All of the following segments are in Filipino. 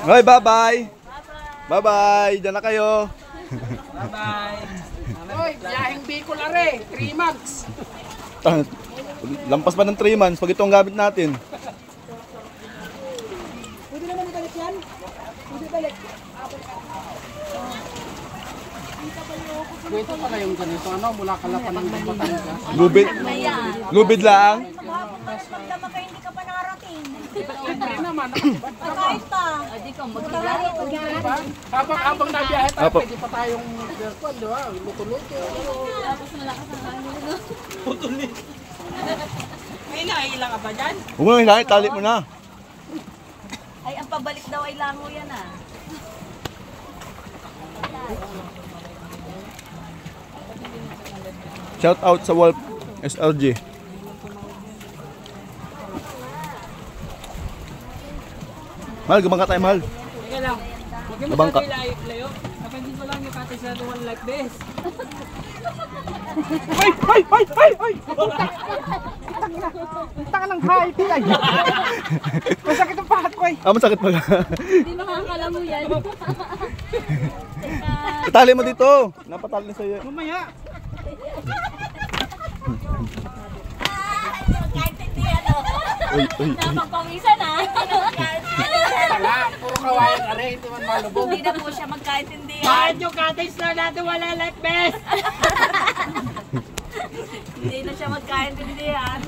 Hoy, bye-bye. Bye-bye. Diyan na kayo. Bye-bye. Hoy, biyaheng Bicol are. 3 months. Lampas pa ng 3 months pag ito ang gamit natin. Pwede naman ibalik yan? Pwede balik. Ito pala yung ganito, ano? Mula kalapan ng Batangas. Lubid. Lubid lang. Magdama kayo, hindi ka pa nakarating. Siyempre naman. Pagkain pa. Hindi ka magkilala. Diba? Habang nabiyahe tayo, pwede pa tayong aircon, di ba? Luto-luto. Tapos malakas ang hangin. Putulit. May nailang ka ba dyan? Huwag mo hilahin, tali mo na. Ay, ang pabalik daw ay lango yan ah. Shout out sa Wolf SLG. Mahal, gumangka tayo, mahal. Teka lang. Huwag yung Nabangka. masyadong layo. Napansin ko lang yung kati sa the one like this. Ay! Taka ng hay, pilay. Masakit ang pahat ko eh. Ah, masakit pala. Hindi makakala mo yan. Tali mo dito. Napatali na sa'yo. Mamaya. Magkaintindihan o. Uy. Napagpawisan ah. Tala, puro kawayan are, hindi man malubog. Hindi na po siya magkaintindihan. Bakit yung cottage na natin wala like best? Hindi na siya magkaintindihan.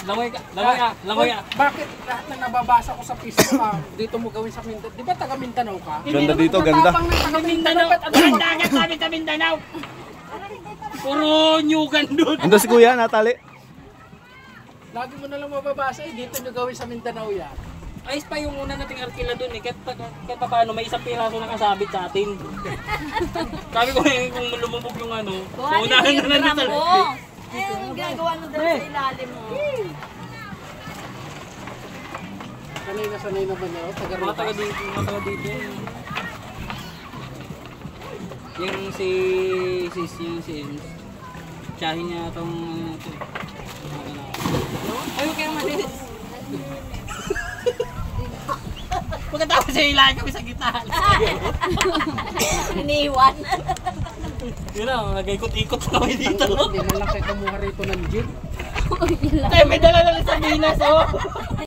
Langoy ka. Bakit lahat na nababasa ko sa Facebook dito mo gawin sa Mindanao? Di ba taga Mindanao ka? Ganda dito, ganda. Matapang na taga Mindanao. Ang dagat namin sa Mindanao. Puro nyugan doon. Ando si kuya, natali. Lagi mo na lang mababasa dito nyo gawin sa Mindanao yan. Ayos pa yung una nating arkila doon eh. Kahit paano may isang piraso na kasabit sa atin. Sabi ko eh, kung lumubog yung ano, unahan na lang nito. Eh, ang ginagawa nung dalawa sa ilalim mo. Sanay naman yun, mga taga dito. Yung si tsahin niya itong ayaw kayo malis. Pagkatapos siya ilahin kami sa gitna. Iniwan. Yun lang, nag-ikot-ikot kami dito. Hindi man lang kayo kumuha rito ng jeep. Yun lang. May dala na sa Minas, oh!